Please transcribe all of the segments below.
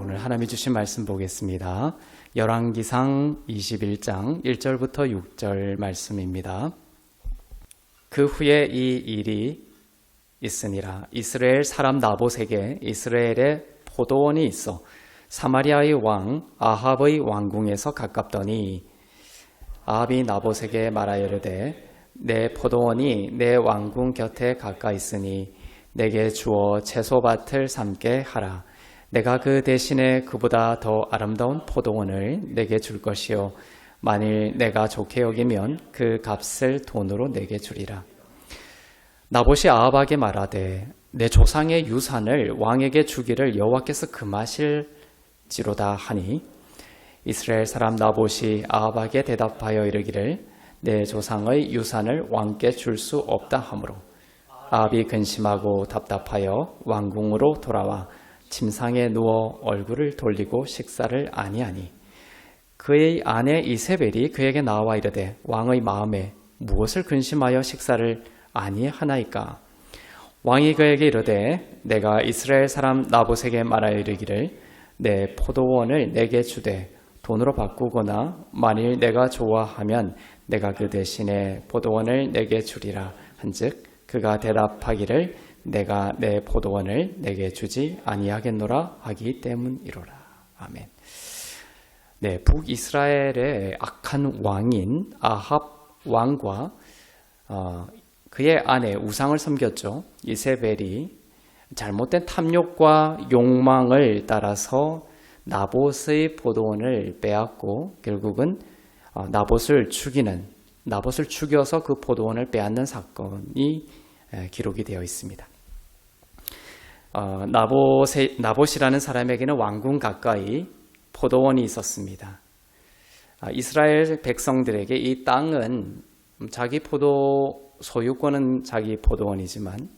오늘 하나님이 주신 말씀 보겠습니다. 열왕기상 21장 1절부터 6절 말씀입니다. 그 후에 이 일이 있으니라. 이스라엘 사람 나봇에게 이스라엘의 포도원이 있어 사마리아의 왕 아합의 왕궁에서 가깝더니 아합이 나봇에게 말하여 이르되 내 포도원이 내 왕궁 곁에 가까이 있으니 내게 주어 채소밭을 삼게 하라. 내가 그 대신에 그보다 더 아름다운 포도원을 내게 줄 것이요 만일 내가 좋게 여기면 그 값을 돈으로 내게 주리라. 나봇이 아합에게 말하되 내 조상의 유산을 왕에게 주기를 여호와께서 금하실지로다 하니 이스라엘 사람 나봇이 아합에게 대답하여 이르기를 내 조상의 유산을 왕께 줄 수 없다 하므로 아합이 근심하고 답답하여 왕궁으로 돌아와 침상에 누워 얼굴을 돌리고 식사를 아니하니 그의 아내 이세벨이 그에게 나와 이르되 왕의 마음에 무엇을 근심하여 식사를 아니하나이까? 왕이 그에게 이르되 내가 이스라엘 사람 나봇에게 말하여 이르기를 내 포도원을 내게 주되 돈으로 바꾸거나 만일 내가 좋아하면 내가 그 대신에 포도원을 내게 주리라 한즉 그가 대답하기를 내가 내 포도원을 내게 주지 아니하겠노라 하기 때문이로라. 아멘. 네, 북이스라엘의 악한 왕인 아합 왕과 그의 아내 우상을 섬겼죠. 이세벨이 잘못된 탐욕과 욕망을 따라서 나봇의 포도원을 빼앗고 결국은 나봇을 죽여서 그 포도원을 빼앗는 사건이 기록이 되어 있습니다. 나봇이라는 사람에게는 왕궁 가까이 포도원이 있었습니다. 이스라엘 백성들에게 이 땅은 자기 소유권은 자기 포도원이지만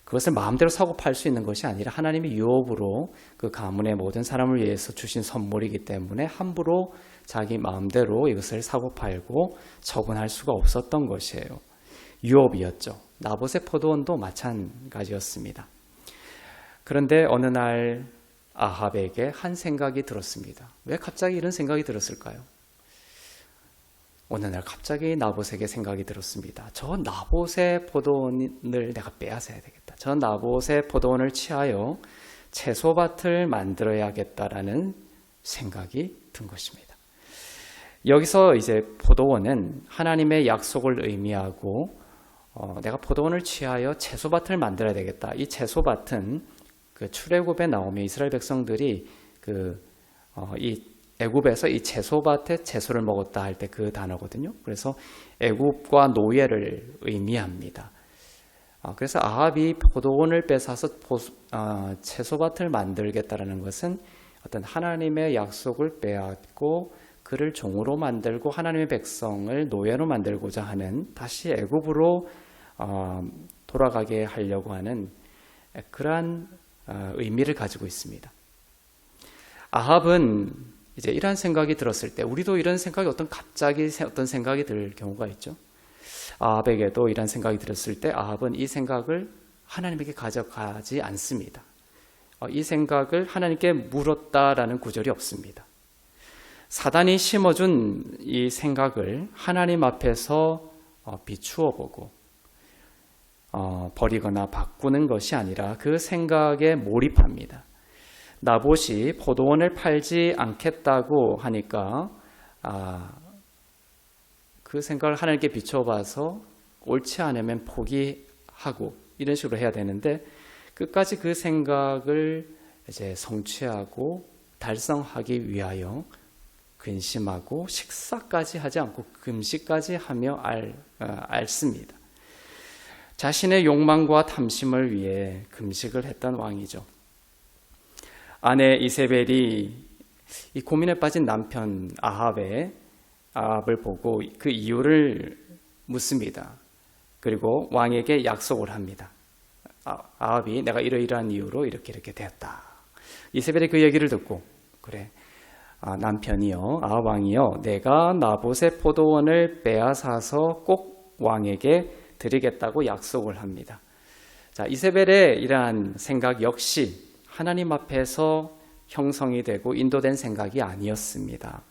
그것을 마음대로 사고 팔 수 있는 것이 아니라 하나님의 유업으로 그 가문의 모든 사람을 위해서 주신 선물이기 때문에 함부로 자기 마음대로 이것을 사고 팔고 처분할 수가 없었던 것이에요. 유업이었죠. 나봇의 포도원도 마찬가지였습니다. 그런데 어느 날 아합에게 한 생각이 들었습니다. 왜 갑자기 이런 생각이 들었을까요? 어느 날 갑자기 나봇에게 생각이 들었습니다. 저 나봇의 포도원을 내가 빼앗아야 되겠다. 저 나봇의 포도원을 취하여 채소밭을 만들어야겠다라는 생각이 든 것입니다. 여기서 이제 포도원은 하나님의 약속을 의미하고 내가 포도원을 취하여 채소밭을 만들어야 되겠다. 이 채소밭은 그 출애굽에 나오면 이스라엘 백성들이 이 애굽에서 이 채소밭에 채소를 먹었다 할 때 그 단어거든요. 그래서 애굽과 노예를 의미합니다. 그래서 아합이 포도원을 뺏어서 채소밭을 만들겠다라는 것은 어떤 하나님의 약속을 빼앗고 그를 종으로 만들고 하나님의 백성을 노예로 만들고자 하는 다시 애굽으로 돌아가게 하려고 하는 그러한 의미를 가지고 있습니다. 아합은 이제 이런 생각이 들었을 때 우리도 이런 생각이 갑자기 어떤 생각이 들 경우가 있죠. 아합에게도 이런 생각이 들었을 때 아합은 이 생각을 하나님에게 가져가지 않습니다. 이 생각을 하나님께 물었다라는 구절이 없습니다. 사단이 심어준 이 생각을 하나님 앞에서 비추어 보고 버리거나 바꾸는 것이 아니라 그 생각에 몰입합니다. 나봇이 포도원을 팔지 않겠다고 하니까 그 생각을 하나님께 비춰봐서 옳지 않으면 포기하고 이런 식으로 해야 되는데 끝까지 그 생각을 이제 성취하고 달성하기 위하여 근심하고 식사까지 하지 않고 금식까지 하며 앓습니다. 자신의 욕망과 탐심을 위해 금식을 했던 왕이죠. 아내 이세벨이 이 고민에 빠진 남편 아합을 보고 그 이유를 묻습니다. 그리고 왕에게 약속을 합니다. 아합이 내가 이러이러한 이유로 이렇게 되었다. 이세벨이 그 얘기를 듣고 그래 남편이요 아합 왕이요 내가 나봇의 포도원을 빼앗아서 꼭 왕에게 드리겠다고 약속을 합니다. 자, 이세벨의 이러한 생각 역시 하나님 앞에서 형성이 되고 인도된 생각이 아니었습니다.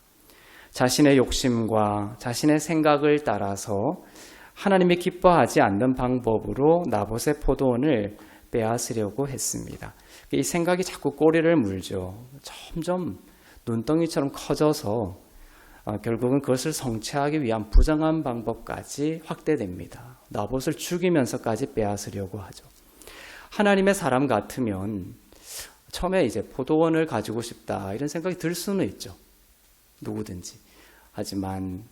자신의 욕심과 자신의 생각을 따라서 하나님이 기뻐하지 않는 방법으로 나봇의 포도원을 빼앗으려고 했습니다. 이 생각이 자꾸 꼬리를 물죠. 점점 눈덩이처럼 커져서 결국은 그것을 성취하기 위한 부정한 방법까지 확대됩니다. 나봇을 죽이면서까지 빼앗으려고 하죠. 하나님의 사람 같으면 처음에 이제 포도원을 가지고 싶다 이런 생각이 들 수는 있죠. 누구든지. 하지만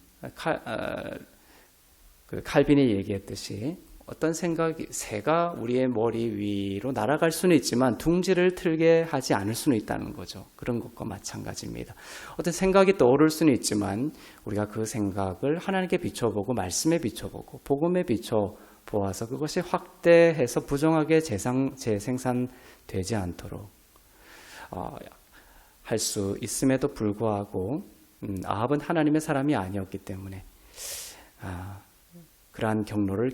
칼빈이 얘기했듯이 어떤 생각이 새가 우리의 머리 위로 날아갈 수는 있지만 둥지를 틀게 하지 않을 수는 있다는 거죠. 그런 것과 마찬가지입니다. 어떤 생각이 떠오를 수는 있지만 우리가 그 생각을 하나님께 비춰보고 말씀에 비춰보고 복음에 비춰보아서 그것이 확대해서 부정하게 재생산되지 않도록 할 수 있음에도 불구하고 아합은 하나님의 사람이 아니었기 때문에 그러한 경로를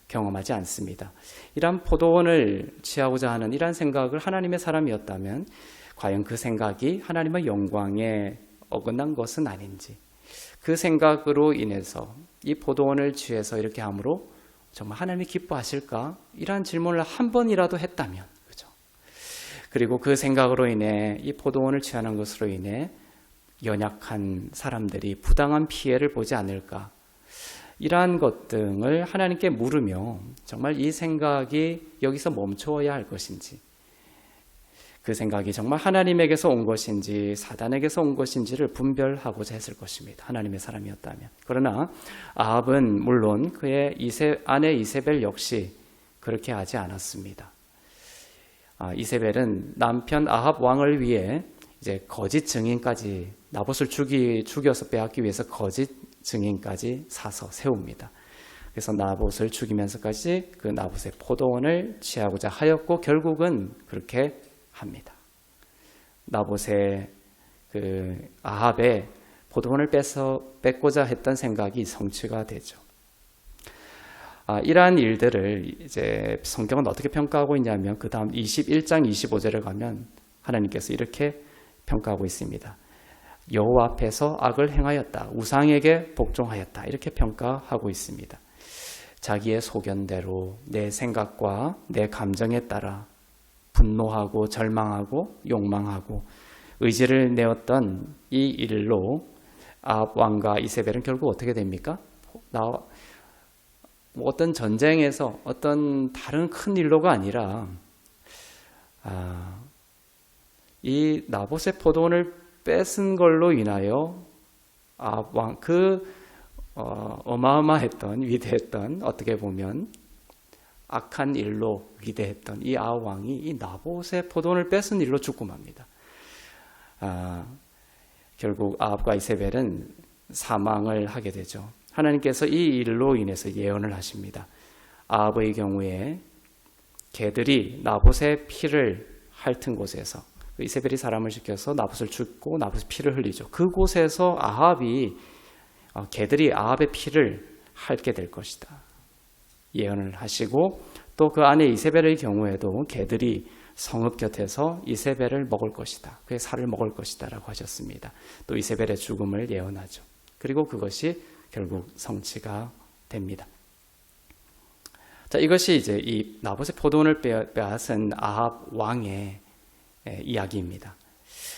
경험하지 않습니다. 이러한 포도원을 취하고자 하는 이러한 생각을 하나님의 사람이었다면 과연 그 생각이 하나님의 영광에 어긋난 것은 아닌지, 그 생각으로 인해서 이 포도원을 취해서 이렇게 함으로 정말 하나님이 기뻐하실까? 이러한 질문을 한 번이라도 했다면, 그죠? 그리고 그 생각으로 인해 이 포도원을 취하는 것으로 인해 연약한 사람들이 부당한 피해를 보지 않을까? 이러한 것 등을 하나님께 물으며 정말 이 생각이 여기서 멈춰야 할 것인지, 그 생각이 정말 하나님에게서 온 것인지 사단에게서 온 것인지를 분별하고자 했을 것입니다. 하나님의 사람이었다면. 그러나 아합은 물론 그의 아내 이세벨 역시 그렇게 하지 않았습니다. 이세벨은 남편 아합 왕을 위해 이제 거짓 증인까지 나봇을 죽여서 빼앗기 위해서 거짓 증인까지 사서 세웁니다. 그래서 나봇을 죽이면서까지 그 나봇의 포도원을 취하고자 하였고 결국은 그렇게 합니다. 나봇의 그 아합의 포도원을 뺏고자 했던 생각이 성취가 되죠. 이러한 일들을 이제 성경은 어떻게 평가하고 있냐면 그 다음 21장 25절에 가면 하나님께서 이렇게 평가하고 있습니다. 여호와 앞에서 악을 행하였다. 우상에게 복종하였다. 이렇게 평가하고 있습니다. 자기의 소견대로 내 생각과 내 감정에 따라 분노하고 절망하고 욕망하고 의지를 내었던 이 일로 아합 왕과 이세벨은 결국 어떻게 됩니까? 어떤 전쟁에서 어떤 다른 큰 일로가 아니라 이 나봇의 포도원을 뺏은 걸로 인하여 아합 왕 어마어마했던 위대했던 어떻게 보면 악한 일로 위대했던 이 아합 왕이 이 나봇의 포도원을 뺏은 일로 죽고 맙니다. 결국 아합과 이세벨은 사망을 하게 되죠. 하나님께서 이 일로 인해서 예언을 하십니다. 아합의 경우에 개들이 나봇의 피를 핥은 곳에서 이세벨이 사람을 시켜서 나봇을 죽고 나봇의 피를 흘리죠. 그곳에서 개들이 아합의 피를 핥게 될 것이다. 예언을 하시고 또 그 아내 이세벨의 경우에도 개들이 성읍 곁에서 이세벨을 먹을 것이다. 그의 살을 먹을 것이다 라고 하셨습니다. 또 이세벨의 죽음을 예언하죠. 그리고 그것이 결국 성취가 됩니다. 자, 이것이 이제 이 나봇의 포도원을 빼앗은 아합 왕의 이야기입니다.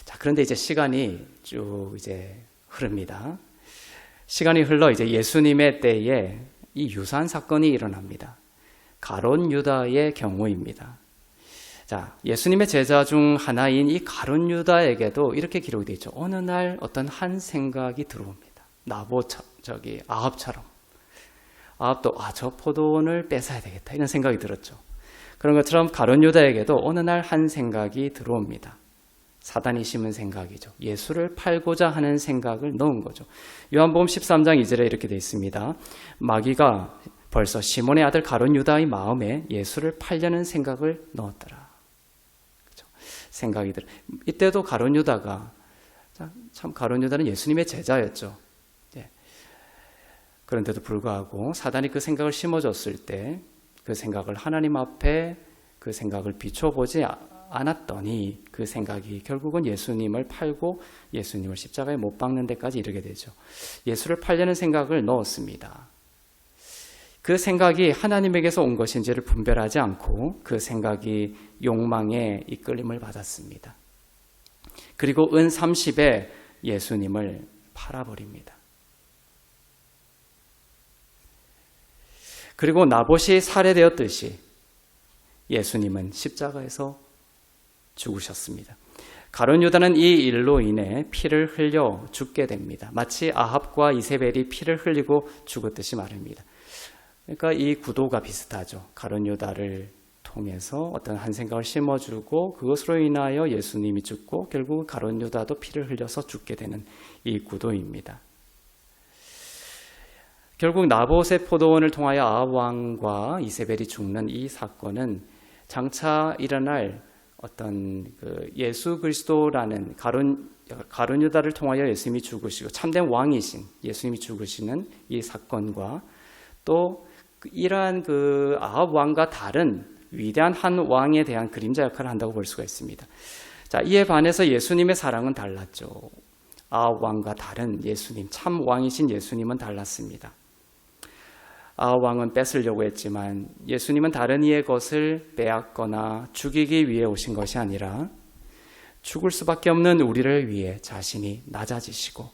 자, 그런데 이제 시간이 쭉 이제 흐릅니다. 시간이 흘러 이제 예수님의 때에 이 유사한 사건이 일어납니다. 가룟 유다의 경우입니다. 자, 예수님의 제자 중 하나인 이 가룟 유다에게도 이렇게 기록이 되어 있죠. 어느 날 어떤 한 생각이 들어옵니다. 아합처럼. 아합도 저 포도원을 뺏어야 되겠다 이런 생각이 들었죠. 그런 것처럼 가룟 유다에게도 어느 날 한 생각이 들어옵니다. 사단이 심은 생각이죠. 예수를 팔고자 하는 생각을 넣은 거죠. 요한복음 13장 2절에 이렇게 되어 있습니다. 마귀가 벌써 시몬의 아들 가룟 유다의 마음에 예수를 팔려는 생각을 넣었더라. 그렇죠? 생각이 들어. 이때도 가룟 유다가 참 가룟 유다는 예수님의 제자였죠. 그런데도 불구하고 사단이 그 생각을 심어줬을 때 그 생각을 하나님 앞에 그 생각을 비춰보지 않았더니 그 생각이 결국은 예수님을 팔고 예수님을 십자가에 못 박는 데까지 이르게 되죠. 예수를 팔려는 생각을 넣었습니다. 그 생각이 하나님에게서 온 것인지를 분별하지 않고 그 생각이 욕망에 이끌림을 받았습니다. 그리고 은 30에 예수님을 팔아버립니다. 그리고 나봇이 살해되었듯이 예수님은 십자가에서 죽으셨습니다. 가룟 유다는 이 일로 인해 피를 흘려 죽게 됩니다. 마치 아합과 이세벨이 피를 흘리고 죽었듯이 말입니다. 그러니까 이 구도가 비슷하죠. 가룟 유다를 통해서 어떤 한 생각을 심어주고 그것으로 인하여 예수님이 죽고 결국 가룟 유다도 피를 흘려서 죽게 되는 이 구도입니다. 결국 나봇의 포도원을 통하여 아합 왕과 이세벨이 죽는 이 사건은 장차 일어날 어떤 그 예수 그리스도라는 가룟 유다를 통하여 예수님이 죽으시고 참된 왕이신 예수님이 죽으시는 이 사건과 또 이러한 그 아합 왕과 다른 위대한 한 왕에 대한 그림자 역할을 한다고 볼 수가 있습니다. 자, 이에 반해서 예수님의 사랑은 달랐죠. 아합 왕과 다른 예수님, 참 왕이신 예수님은 달랐습니다. 아합 왕은 뺏으려고 했지만 예수님은 다른 이의 것을 빼앗거나 죽이기 위해 오신 것이 아니라 죽을 수밖에 없는 우리를 위해 자신이 낮아지시고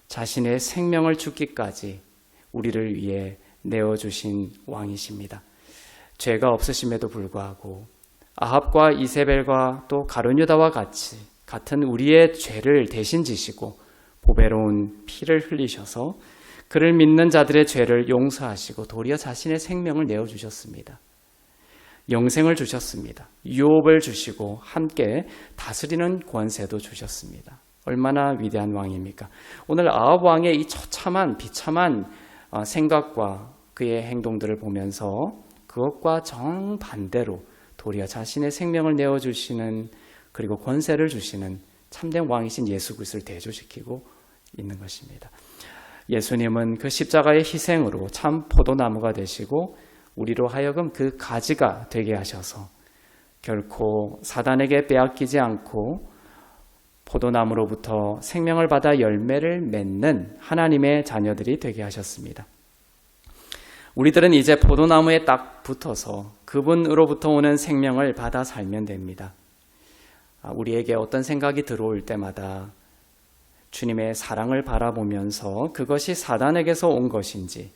자신의 생명을 죽기까지 우리를 위해 내어주신 왕이십니다. 죄가 없으심에도 불구하고 아합과 이세벨과 또 가룟 유다와 같은 우리의 죄를 대신 지시고 보배로운 피를 흘리셔서 그를 믿는 자들의 죄를 용서하시고 도리어 자신의 생명을 내어주셨습니다. 영생을 주셨습니다. 유업을 주시고 함께 다스리는 권세도 주셨습니다. 얼마나 위대한 왕입니까? 오늘 아합 왕의 이 처참한 비참한 생각과 그의 행동들을 보면서 그것과 정반대로 도리어 자신의 생명을 내어주시는 그리고 권세를 주시는 참된 왕이신 예수 그리스도를 대조시키고 있는 것입니다. 예수님은 그 십자가의 희생으로 참 포도나무가 되시고 우리로 하여금 그 가지가 되게 하셔서 결코 사단에게 빼앗기지 않고 포도나무로부터 생명을 받아 열매를 맺는 하나님의 자녀들이 되게 하셨습니다. 우리들은 이제 포도나무에 딱 붙어서 그분으로부터 오는 생명을 받아 살면 됩니다. 우리에게 어떤 생각이 들어올 때마다 주님의 사랑을 바라보면서 그것이 사단에게서 온 것인지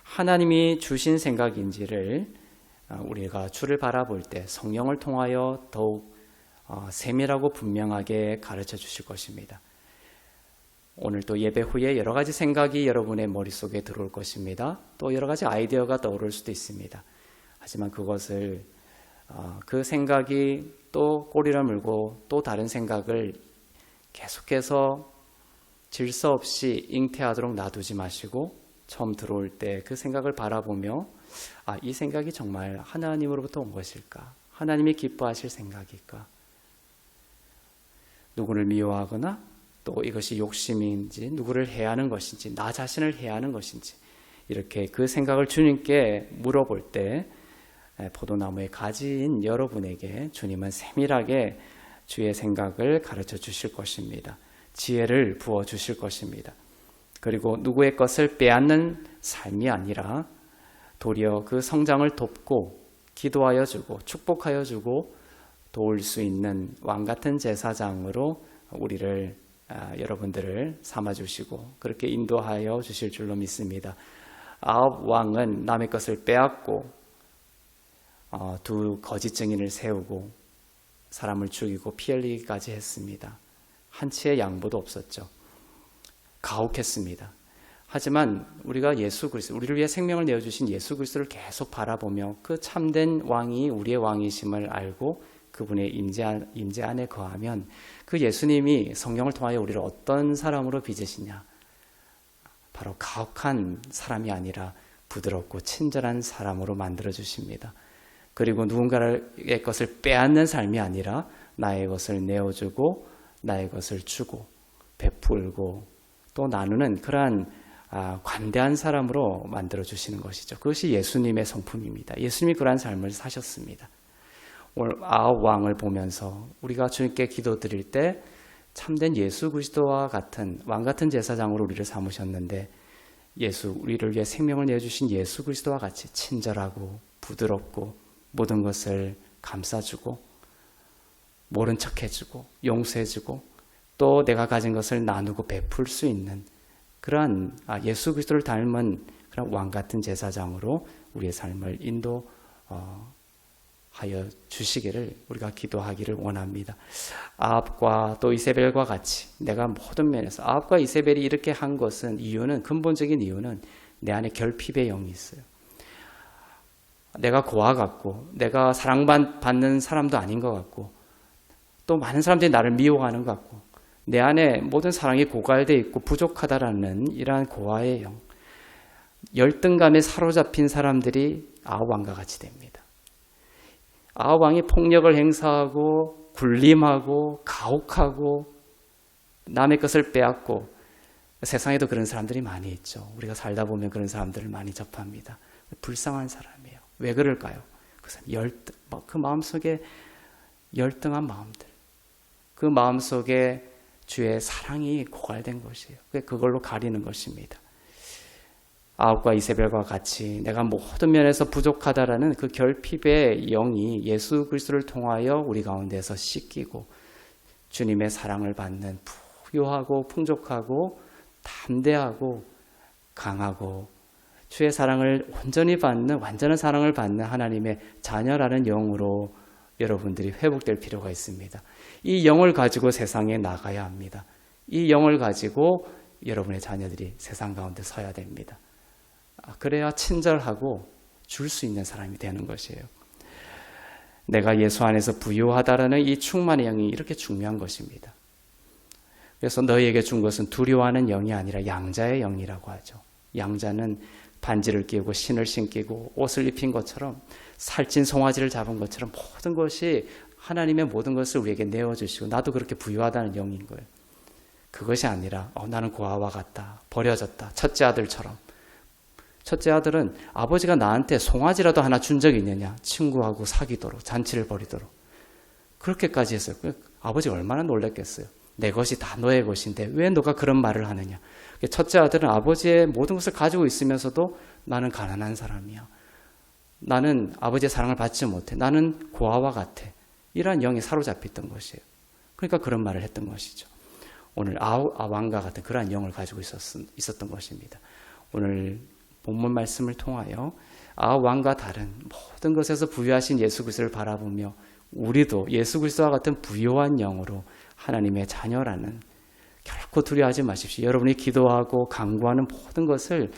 하나님이 주신 생각인지를 우리가 주를 바라볼 때 성령을 통하여 더욱 세밀하고 분명하게 가르쳐 주실 것입니다. 오늘 또 예배 후에 여러 가지 생각이 여러분의 머릿속에 들어올 것입니다. 또 여러 가지 아이디어가 떠오를 수도 있습니다. 하지만 그것을 그 생각이 또 꼬리를 물고 또 다른 생각을 계속해서 질서 없이 잉태하도록 놔두지 마시고 처음 들어올 때 그 생각을 바라보며 이 생각이 정말 하나님으로부터 온 것일까? 하나님이 기뻐하실 생각일까? 누구를 미워하거나 또 이것이 욕심인지 누구를 해하는 것인지 나 자신을 해하는 것인지 이렇게 그 생각을 주님께 물어볼 때 포도나무의 가지인 여러분에게 주님은 세밀하게 주의 생각을 가르쳐 주실 것입니다. 지혜를 부어 주실 것입니다. 그리고 누구의 것을 빼앗는 삶이 아니라 도리어 그 성장을 돕고 기도하여 주고 축복하여 주고 도울 수 있는 왕 같은 제사장으로 우리를 여러분들을 삼아주시고 그렇게 인도하여 주실 줄로 믿습니다. 아합 왕은 남의 것을 빼앗고 두 거짓 증인을 세우고 사람을 죽이고 피 흘리기까지 했습니다. 한치의 양보도 없었죠. 가혹했습니다. 하지만 우리가 예수 그리스도, 우리를 위해 생명을 내어주신 예수 그리스도를 계속 바라보며 그 참된 왕이 우리의 왕이심을 알고 그분의 임재 안에 거하면 그 예수님이 성령을 통하여 우리를 어떤 사람으로 빚으시냐? 바로 가혹한 사람이 아니라 부드럽고 친절한 사람으로 만들어 주십니다. 그리고 누군가의 것을 빼앗는 삶이 아니라 나의 것을 내어주고 나의 것을 주고 베풀고 또 나누는 그러한 관대한 사람으로 만들어 주시는 것이죠. 그것이 예수님의 성품입니다. 예수님이 그러한 삶을 사셨습니다. 오늘 아합 왕을 보면서 우리가 주님께 기도드릴 때 참된 예수 그리스도와 같은 왕 같은 제사장으로 우리를 삼으셨는데 우리를 위해 생명을 내주신 예수 그리스도와 같이 친절하고 부드럽고 모든 것을 감싸주고 모른 척해주고 용서해주고 또 내가 가진 것을 나누고 베풀 수 있는 그러한 예수 그리스도를 닮은 그런 왕 같은 제사장으로 우리의 삶을 인도하여 주시기를 우리가 기도하기를 원합니다. 아합과 또 이세벨과 같이 내가 모든 면에서 아합과 이세벨이 이렇게 한 것은 근본적인 이유는 내 안에 결핍의 영이 있어요. 내가 고아 같고 내가 사랑받는 사람도 아닌 것 같고 또 많은 사람들이 나를 미워하는 것 같고 내 안에 모든 사랑이 고갈되어 있고 부족하다라는 이러한 고아의 영, 열등감에 사로잡힌 사람들이 아합 왕과 같이 됩니다. 아합 왕이 폭력을 행사하고 굴림하고 가혹하고 남의 것을 빼앗고 세상에도 그런 사람들이 많이 있죠. 우리가 살다 보면 그런 사람들을 많이 접합니다. 불쌍한 사람이에요. 왜 그럴까요? 그 사람 그 마음속에 열등한 마음들, 그 마음속에 주의 사랑이 고갈된 것이에요. 그걸로 가리는 것입니다. 아합과 이세벨과 같이 내가 모든 면에서 부족하다라는 그 결핍의 영이 예수 그리스도를 통하여 우리 가운데서 씻기고 주님의 사랑을 받는 부유하고 풍족하고 담대하고 강하고 주의 사랑을 온전히 받는 완전한 사랑을 받는 하나님의 자녀라는 영으로 여러분들이 회복될 필요가 있습니다. 이 영을 가지고 세상에 나가야 합니다. 이 영을 가지고 여러분의 자녀들이 세상 가운데 서야 됩니다. 그래야 친절하고 줄 수 있는 사람이 되는 것이에요. 내가 예수 안에서 부유하다라는 이 충만의 영이 이렇게 중요한 것입니다. 그래서 너희에게 준 것은 두려워하는 영이 아니라 양자의 영이라고 하죠. 양자는 반지를 끼고 신을 신기고 옷을 입힌 것처럼 살찐 송아지를 잡은 것처럼 모든 것이 하나님의 모든 것을 우리에게 내어주시고 나도 그렇게 부유하다는 영인 거예요. 그것이 아니라 나는 고아와 같다. 버려졌다. 첫째 아들처럼. 첫째 아들은 아버지가 나한테 송아지라도 하나 준 적이 있느냐. 친구하고 사귀도록 잔치를 벌이도록. 그렇게까지 했어요. 아버지가 얼마나 놀랐겠어요. 내 것이 다 너의 것인데 왜 너가 그런 말을 하느냐. 첫째 아들은 아버지의 모든 것을 가지고 있으면서도 나는 가난한 사람이야. 나는 아버지의 사랑을 받지 못해. 나는 고아와 같아. 이러한 영에 사로잡혔던 것이에요. 그러니까 그런 말을 했던 것이죠. 오늘 왕과 같은 그러한 영을 가지고 있었던 것입니다. 오늘 본문 말씀을 통하여 왕과 다른 모든 것에서 부유하신 예수 그리스도를 바라보며 우리도 예수 그리스도와 같은 부유한 영으로 하나님의 자녀라는 결코 두려워하지 마십시오. 여러분이 기도하고 간구하는 모든 것을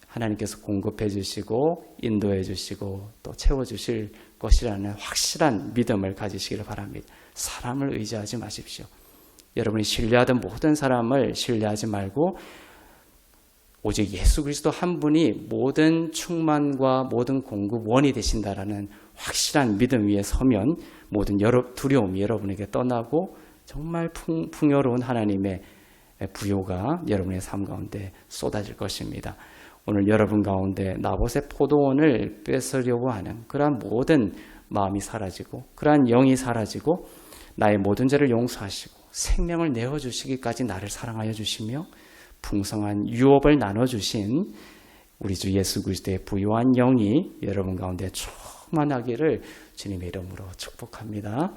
하나님께서 공급해 주시고 인도해 주시고 또 채워주실 것이라는 확실한 믿음을 가지시기를 바랍니다. 사람을 의지하지 마십시오. 여러분이 신뢰하던 모든 사람을 신뢰하지 말고 오직 예수 그리스도 한 분이 모든 충만과 모든 공급 원이 되신다라는 확실한 믿음 위에 서면 모든 두려움이 여러분에게 떠나고 정말 풍요로운 하나님의 부요가 여러분의 삶 가운데 쏟아질 것입니다. 오늘 여러분 가운데 나봇의 포도원을 뺏으려고 하는 그러한 모든 마음이 사라지고 그러한 영이 사라지고 나의 모든 죄를 용서하시고 생명을 내어주시기까지 나를 사랑하여 주시며 풍성한 유업을 나눠주신 우리 주 예수 그리스도의 부유한 영이 여러분 가운데 충만하기를 주님의 이름으로 축복합니다.